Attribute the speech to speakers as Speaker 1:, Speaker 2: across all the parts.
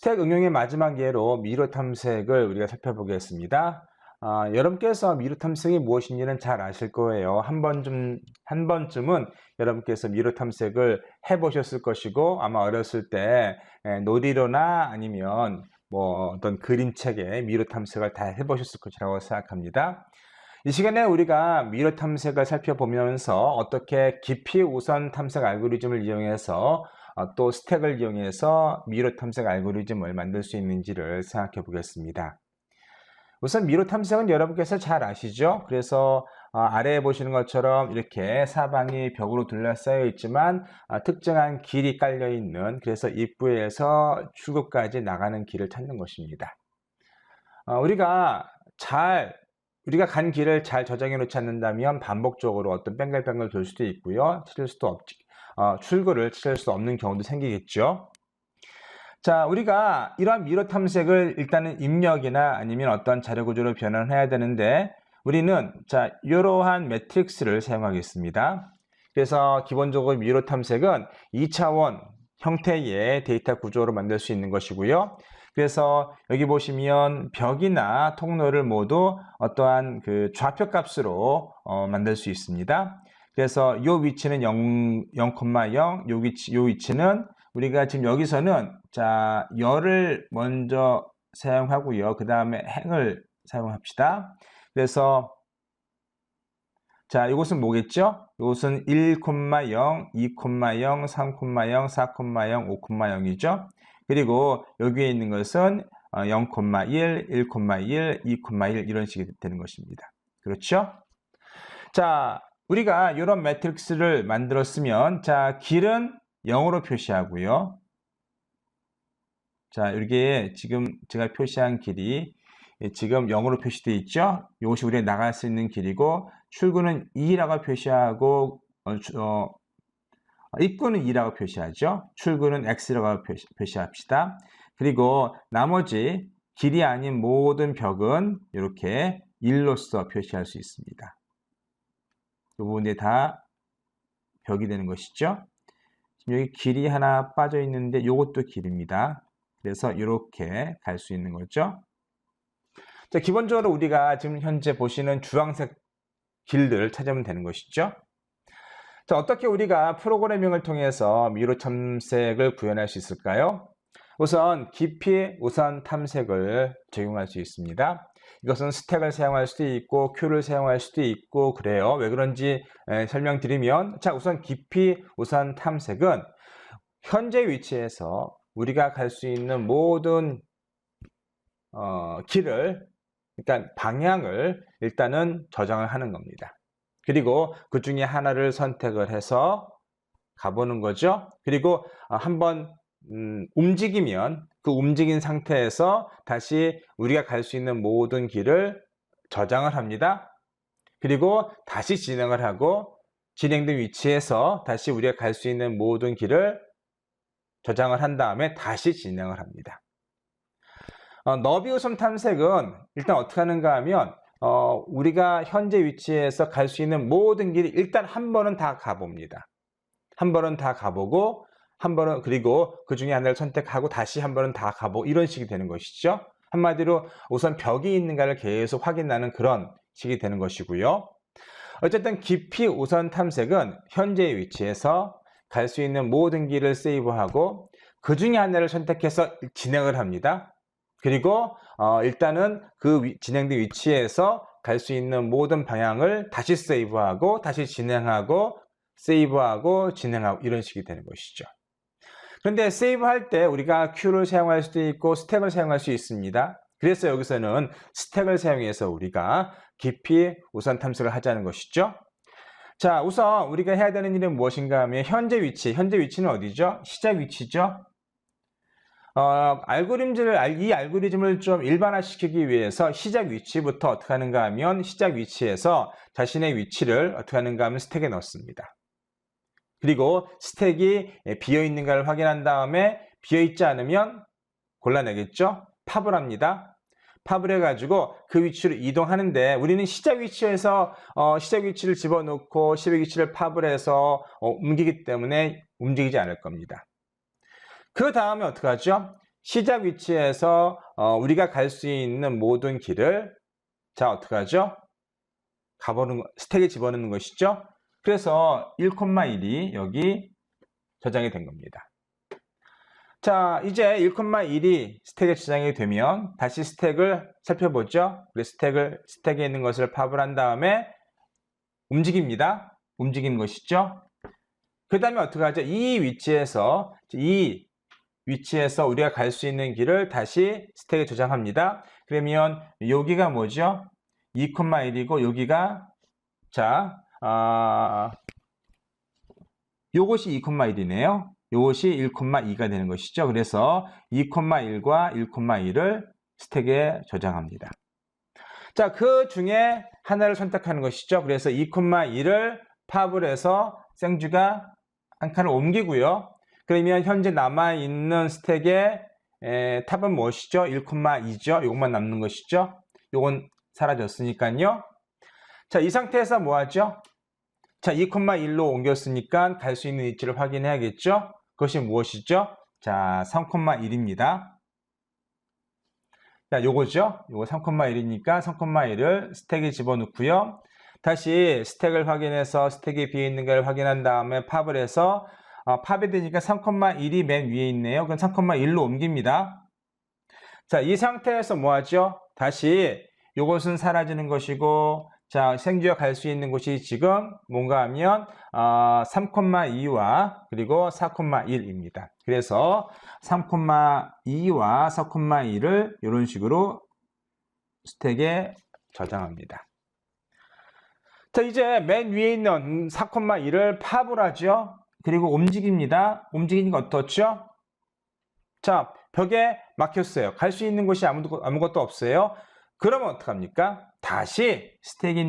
Speaker 1: 스택 응용의 마지막 예로 미로 탐색을 우리가 살펴보겠습니다. 여러분께서 미로 탐색이 무엇인지는 잘 아실 거예요. 한 번쯤은 여러분께서 미로 탐색을 해보셨을 것이고, 아마 어렸을 때 놀이로나 아니면 뭐 어떤 그림책에 미로 탐색을 다 해보셨을 것이라고 생각합니다. 이 시간에 우리가 미로 탐색을 살펴보면서 어떻게 깊이 우선 탐색 알고리즘을 이용해서 또 스택을 이용해서 미로 탐색 알고리즘을 만들 수 있는지를 생각해 보겠습니다. 우선 미로 탐색은 여러분께서 잘 아시죠? 그래서 아래에 보시는 것처럼 이렇게 사방이 벽으로 둘러싸여 있지만 특정한 길이 깔려 있는, 그래서 입구에서 출구까지 나가는 길을 찾는 것입니다. 우리가 간 길을 잘 저장해 놓지 않는다면 반복적으로 어떤 뱅글뱅글 돌 수도 있고요. 출구를 찾을 수 없는 경우도 생기겠죠. 자, 우리가 이러한 미로 탐색을 일단은 입력이나 아니면 어떤 자료 구조로 변환해야 되는데, 우리는 이러한 매트릭스를 사용하겠습니다. 그래서 기본적으로 미로 탐색은 2차원 형태의 데이터 구조로 만들 수 있는 것이고요. 그래서 여기 보시면 벽이나 통로를 모두 어떠한 그 좌표 값으로 만들 수 있습니다. 그래서 이 위치는 0,0, 이 위치는 우리가 지금 여기서는 열을 먼저 사용하고요. 그 다음에 행을 사용합시다. 그래서 이것은 뭐겠죠? 이것은 1,0, 2,0, 3,0, 4,0, 5,0이죠. 그리고 여기에 있는 것은 0,1, 1,1, 2,1 이런 식이 되는 것입니다. 그렇죠? 자, 우리가 이런 매트릭스를 만들었으면 길은 0으로 표시하고요. 이렇게 지금 제가 표시한 길이 지금 0으로 표시되어 있죠? 이것이 우리가 나갈 수 있는 길이고, 출구는 2라고 표시하고 입구는 2라고 표시하죠. 출구는 X라고 표시합시다. 그리고 나머지 길이 아닌 모든 벽은 이렇게 1로서 표시할 수 있습니다. 이 부분에 다 벽이 되는 것이죠. 지금 여기 길이 하나 빠져 있는데 이것도 길입니다. 그래서 이렇게 갈 수 있는 거죠. 기본적으로 우리가 지금 현재 보시는 주황색 길들을 찾으면 되는 것이죠. 어떻게 우리가 프로그래밍을 통해서 미로 탐색을 구현할 수 있을까요? 우선 깊이 우선 탐색을 적용할 수 있습니다. 이것은 스택을 사용할 수도 있고 큐를 사용할 수도 있고 그래요. 왜 그런지 설명드리면, 우선 깊이 우선 탐색은 현재 위치에서 우리가 갈 수 있는 모든 길을, 일단 방향을 일단은 저장을 하는 겁니다. 그리고 그 중에 하나를 선택을 해서 가보는 거죠. 그리고 한번 움직이면 그 움직인 상태에서 다시 우리가 갈 수 있는 모든 길을 저장을 합니다. 그리고 다시 진행을 하고, 진행된 위치에서 다시 우리가 갈 수 있는 모든 길을 저장을 한 다음에 다시 진행을 합니다. 너비 우선 탐색은 일단 어떻게 하는가 하면 우리가 현재 위치에서 갈 수 있는 모든 길이 일단 한 번은 다 가봅니다. 한 번은 다 가보고, 그리고 그 중에 하나를 선택하고 다시 한 번은 다 가보고, 이런 식이 되는 것이죠. 한마디로 우선 벽이 있는가를 계속 확인하는 그런 식이 되는 것이고요. 어쨌든 깊이 우선 탐색은 현재의 위치에서 갈 수 있는 모든 길을 세이브하고 그 중에 하나를 선택해서 진행을 합니다. 그리고 일단은 그 진행된 위치에서 갈 수 있는 모든 방향을 다시 세이브하고 다시 진행하고 세이브하고 진행하고, 이런 식이 되는 것이죠. 그런데 세이브할 때 우리가 Q를 사용할 수도 있고 스택을 사용할 수 있습니다. 그래서 여기서는 스택을 사용해서 우리가 깊이 우선 탐색을 하자는 것이죠. 우선 우리가 해야 되는 일은 무엇인가 하면 현재 위치는 어디죠? 시작 위치죠. 이 알고리즘을 좀 일반화시키기 위해서 시작 위치부터 어떻게 하는가 하면, 시작 위치에서 자신의 위치를 어떻게 하는가 하면 스택에 넣습니다. 그리고 스택이 비어있는가를 확인한 다음에 비어있지 않으면 골라내겠죠? 팝을 합니다. 팝을 해가지고 그 위치로 이동하는데, 우리는 시작 위치에서 시작 위치를 집어넣고 시작 위치를 팝을 해서 움직이기 때문에 움직이지 않을 겁니다. 그 다음에 어떻게 하죠? 시작 위치에서 우리가 갈 수 있는 모든 길을 자 어떻게 하죠? 스택에 집어넣는 것이죠. 그래서 1,1이 여기 저장이 된 겁니다. 자, 이제 1,1이 스택에 저장이 되면 다시 스택을 살펴보죠. 스택에 있는 것을 팝을 한 다음에 움직입니다. 움직이는 것이죠. 그 다음에 어떻게 하죠? 이 위치에서 우리가 갈 수 있는 길을 다시 스택에 저장합니다. 그러면 여기가 뭐죠? 2,1이고 여기가 자, 요것이 2,1이네요. 요것이 1,2가 되는 것이죠. 그래서 2,1과 1,2를 스택에 저장합니다. 자, 그 중에 하나를 선택하는 것이죠. 그래서 2,2를 팝을 해서 생쥐가 한 칸을 옮기고요. 그러면 현재 남아있는 스택의 탑은 무엇이죠? 1,2죠. 요것만 남는 것이죠. 요건 사라졌으니까요. 자, 이 상태에서 뭐 하죠? 자, 2,1로 옮겼으니까 갈 수 있는 위치를 확인해야겠죠? 그것이 무엇이죠? 자, 3,1입니다. 자, 요거죠? 요거 3,1이니까 3,1을 스택에 집어넣고요. 다시 스택을 확인해서 스택이 비어있는 걸 확인한 다음에 팝을 해서 팝이 되니까 3,1이 맨 위에 있네요. 그럼 3,1로 옮깁니다. 자, 이 상태에서 뭐 하죠? 다시 요것은 사라지는 것이고 자, 생쥐가 갈 수 있는 곳이 지금 뭔가 하면 3,2와 그리고 4,1입니다. 그래서 3,2와 4,2를 이런 식으로 스택에 저장합니다. 자, 이제 맨 위에 있는 4,2를 팝을 하죠. 그리고 움직입니다. 움직이니까 어떻죠? 자, 벽에 막혔어요. 갈 수 있는 곳이 아무것도 없어요. 그러면 어떡합니까? 다시 스택이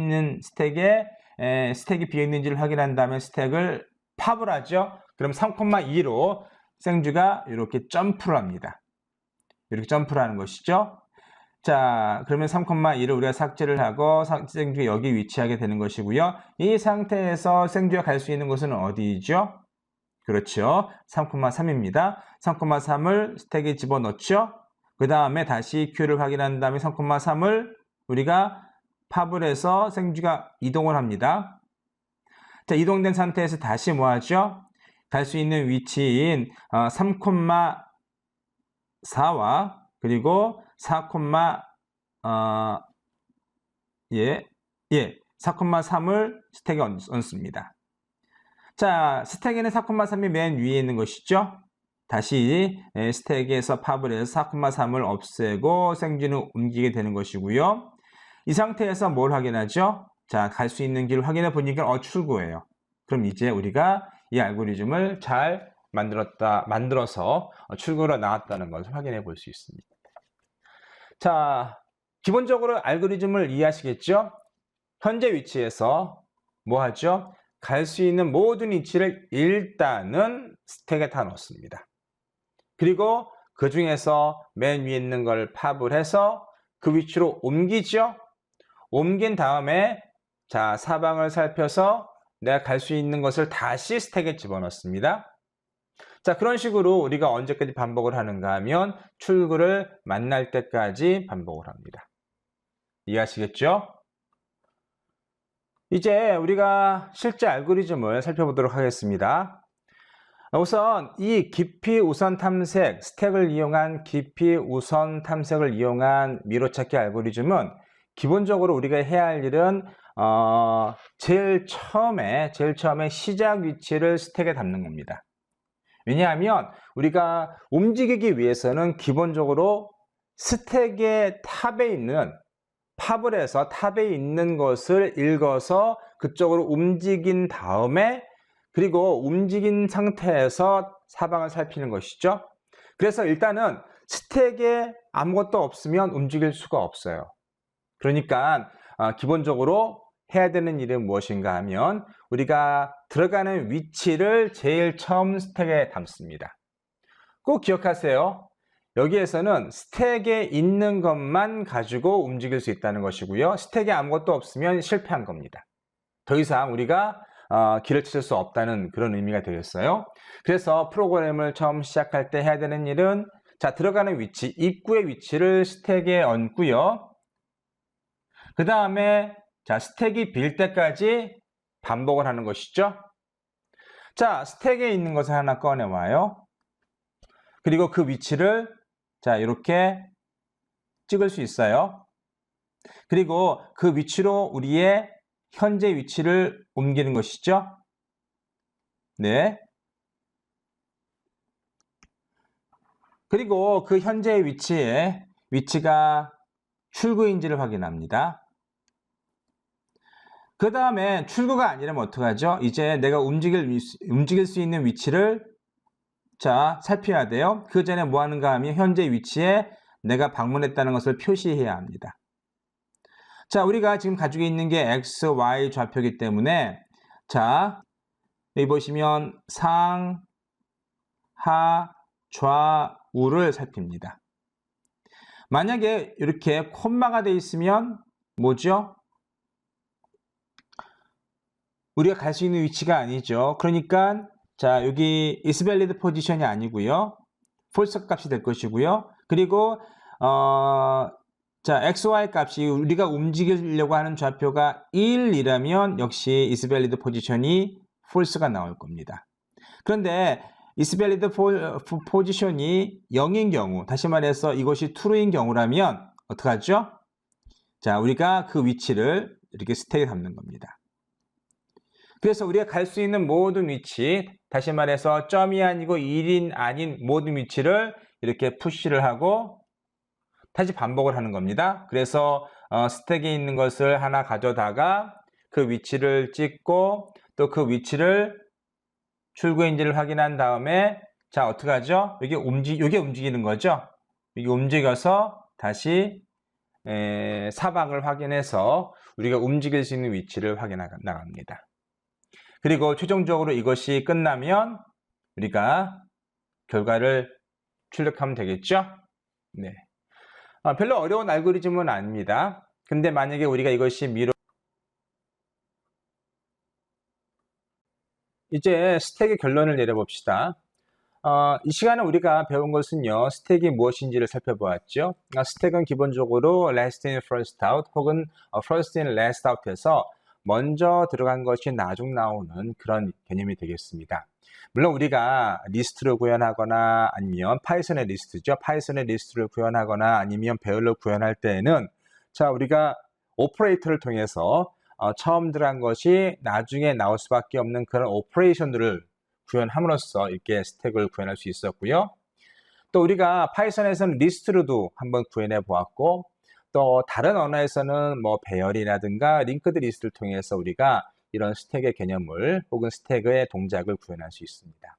Speaker 1: 비어있는지를 확인한 다음에 스택을 팝을 하죠. 그럼 3,2로 생쥐가 이렇게 점프를 합니다. 이렇게 점프를 하는 것이죠. 자, 그러면 3,2를 우리가 삭제를 하고 생쥐가 여기 위치하게 되는 것이고요. 이 상태에서 생쥐가 갈 수 있는 곳은 어디죠? 그렇죠. 3,3입니다. 3,3을 스택에 집어넣죠. 그 다음에 다시 Q를 확인한 다음에 3,3을 우리가 팝을 해서 생쥐가 이동을 합니다. 자, 이동된 상태에서 다시 뭐 하죠? 갈 수 있는 위치인 3,4와 그리고 4,3을 스택에 얹습니다. 자, 스택에는 4,3이 맨 위에 있는 것이죠. 다시 스택에서 팝을 해서 4,3을 없애고 생쥐는 옮기게 되는 것이고요. 이 상태에서 뭘 확인하죠? 자, 갈 수 있는 길을 확인해 보니까 출구예요. 그럼 이제 우리가 이 알고리즘을 잘 만들어서 출구로 나왔다는 것을 확인해 볼 수 있습니다. 자, 기본적으로 알고리즘을 이해하시겠죠? 현재 위치에서 뭐 하죠? 갈 수 있는 모든 위치를 일단은 스택에 다 넣습니다. 그리고 그 중에서 맨 위에 있는 걸 팝을 해서 그 위치로 옮기죠. 옮긴 다음에 자, 사방을 살펴서 내가 갈 수 있는 것을 다시 스택에 집어넣습니다. 자, 그런 식으로 우리가 언제까지 반복을 하는가 하면 출구를 만날 때까지 반복을 합니다. 이해하시겠죠? 이제 우리가 실제 알고리즘을 살펴보도록 하겠습니다. 우선 이 깊이 우선 탐색, 스택을 이용한 깊이 우선 탐색을 이용한 미로찾기 알고리즘은 기본적으로 우리가 해야 할 일은 제일 처음에 시작 위치를 스택에 담는 겁니다. 왜냐하면 우리가 움직이기 위해서는 기본적으로 스택의 탑에 있는 팝을 해서 탑에 있는 것을 읽어서 그쪽으로 움직인 다음에 그리고 움직인 상태에서 사방을 살피는 것이죠. 그래서 일단은 스택에 아무것도 없으면 움직일 수가 없어요. 그러니까 기본적으로 해야 되는 일은 무엇인가 하면 우리가 들어가는 위치를 제일 처음 스택에 담습니다. 꼭 기억하세요. 여기에서는 스택에 있는 것만 가지고 움직일 수 있다는 것이고요. 스택에 아무것도 없으면 실패한 겁니다. 더 이상 우리가 길을 찾을 수 없다는 그런 의미가 되겠어요. 그래서 프로그램을 처음 시작할 때 해야 되는 일은 자, 들어가는 위치, 입구의 위치를 스택에 얹고요. 그 다음에 자, 스택이 빌 때까지 반복을 하는 것이죠. 자, 스택에 있는 것을 하나 꺼내와요. 그리고 그 위치를 자, 이렇게 찍을 수 있어요. 그리고 그 위치로 우리의 현재 위치를 옮기는 것이죠. 네. 그리고 그 현재의 위치가 출구인지를 확인합니다. 그 다음에 출구가 아니라면 어떡하죠? 이제 내가 움직일 수 있는 위치를 자, 살펴야 돼요. 그 전에 뭐 하는가 하면 현재 위치에 내가 방문했다는 것을 표시해야 합니다. 자, 우리가 지금 가지고 있는 게 X, Y 좌표이기 때문에 자, 여기 보시면 상, 하, 좌우를 살핍니다. 만약에 이렇게 콤마가 되어 있으면 뭐죠? 우리가 갈 수 있는 위치가 아니죠. 그러니까 자, 여기 is valid 포지션이 아니고요. false 값이 될 것이고요. 그리고 자, xy 값이 우리가 움직이려고 하는 좌표가 1이라면 역시 is valid 포지션이 false가 나올 겁니다. 그런데 is valid 포지션이 0인 경우, 다시 말해서 이것이 true인 경우라면 어떡하죠? 자, 우리가 그 위치를 이렇게 스택에 담는 겁니다. 그래서 우리가 갈 수 있는 모든 위치, 다시 말해서 점이 아니고 1인 아닌 모든 위치를 이렇게 푸시를 하고 다시 반복을 하는 겁니다. 그래서 스택에 있는 것을 하나 가져다가 그 위치를 찍고 또 그 위치를 출구인지를 확인한 다음에 자, 어떻게 하죠? 이게 움직이는 거죠. 이게 움직여서 다시 사방을 확인해서 우리가 움직일 수 있는 위치를 확인해 나갑니다. 그리고 최종적으로 이것이 끝나면 우리가 결과를 출력하면 되겠죠? 네. 별로 어려운 알고리즘은 아닙니다. 근데 만약에 우리가 이것이 이제 스택의 결론을 내려봅시다. 이 시간에 우리가 배운 것은요, 스택이 무엇인지를 살펴보았죠. 스택은 기본적으로 last in, first out 혹은 first in, last out에서 먼저 들어간 것이 나중 나오는 그런 개념이 되겠습니다. 물론 우리가 리스트를 구현하거나 아니면 파이썬의 리스트죠. 파이썬의 리스트를 구현하거나 아니면 배열로 구현할 때에는 자, 우리가 오퍼레이터를 통해서 처음 들어간 것이 나중에 나올 수밖에 없는 그런 오퍼레이션들을 구현함으로써 이렇게 스택을 구현할 수 있었고요. 또 우리가 파이썬에서는 리스트로도 한번 구현해 보았고 또 다른 언어에서는 뭐 배열이라든가 링크드 리스트를 통해서 우리가 이런 스택의 개념을 혹은 스택의 동작을 구현할 수 있습니다.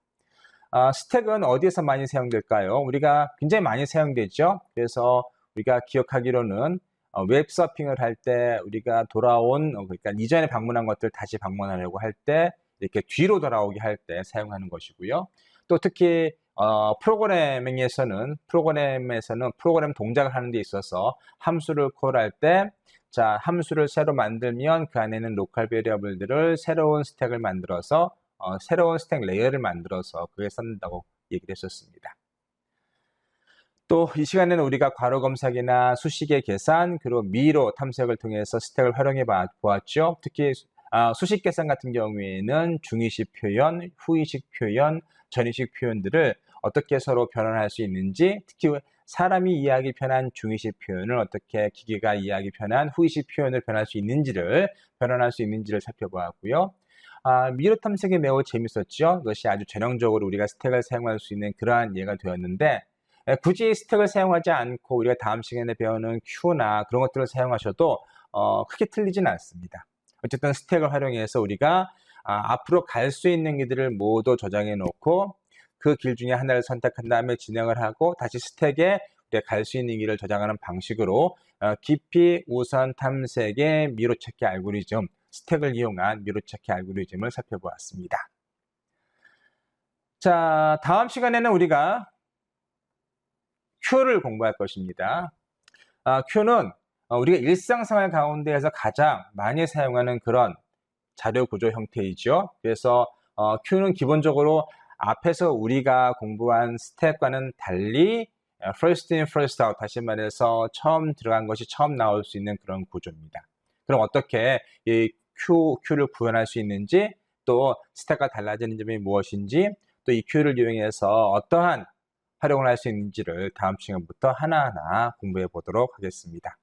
Speaker 1: 스택은 어디에서 많이 사용될까요? 우리가 굉장히 많이 사용되죠. 그래서 우리가 기억하기로는 웹 서핑을 할 때 우리가 돌아온 그러니까 이전에 방문한 것들 다시 방문하려고 할 때 이렇게 뒤로 돌아오게 할 때 사용하는 것이고요. 또 특히 프로그램에서는 프로그램 동작을 하는 데 있어서 함수를 콜할 때 자, 함수를 새로 만들면 그 안에는 로컬 베리어블들을 새로운 스택을 만들어서 새로운 스택 레이어를 만들어서 그게 쓴다고 얘기를 했었습니다. 또 이 시간에는 우리가 괄호 검색이나 수식의 계산 그리고 미로 탐색을 통해서 스택을 활용해 보았죠. 특히 수식 계산 같은 경우에는 중의식 표현, 후의식 표현, 전의식 표현들을 어떻게 서로 변환할 수 있는지, 특히 사람이 이해하기 편한 중의식 표현을 어떻게 기계가 이해하기 편한 후의식 표현을 변환할 수 있는지를 살펴보았고요. 미로 탐색이 매우 재밌었죠. 이것이 아주 전형적으로 우리가 스택을 사용할 수 있는 그러한 예가 되었는데 굳이 스택을 사용하지 않고 우리가 다음 시간에 배우는 Q나 그런 것들을 사용하셔도 크게 틀리지는 않습니다. 어쨌든 스택을 활용해서 우리가 앞으로 갈 수 있는 길들을 모두 저장해 놓고 그 길 중에 하나를 선택한 다음에 진행을 하고 다시 스택에 우리가 갈 수 있는 길을 저장하는 방식으로 깊이 우선 탐색의 미로 찾기 알고리즘, 스택을 이용한 미로 찾기 알고리즘을 살펴보았습니다. 자, 다음 시간에는 우리가 Q를 공부할 것입니다. Q는 우리가 일상생활 가운데에서 가장 많이 사용하는 그런 자료 구조 형태이죠. 그래서 Q는 기본적으로 앞에서 우리가 공부한 스택과는 달리 first in, first out, 다시 말해서 처음 들어간 것이 처음 나올 수 있는 그런 구조입니다. 그럼 어떻게 이 Q를 구현할 수 있는지, 또 스택가 달라지는 점이 무엇인지, 또 이 Q를 이용해서 어떠한 활용을 할 수 있는지를 다음 시간부터 하나하나 공부해 보도록 하겠습니다.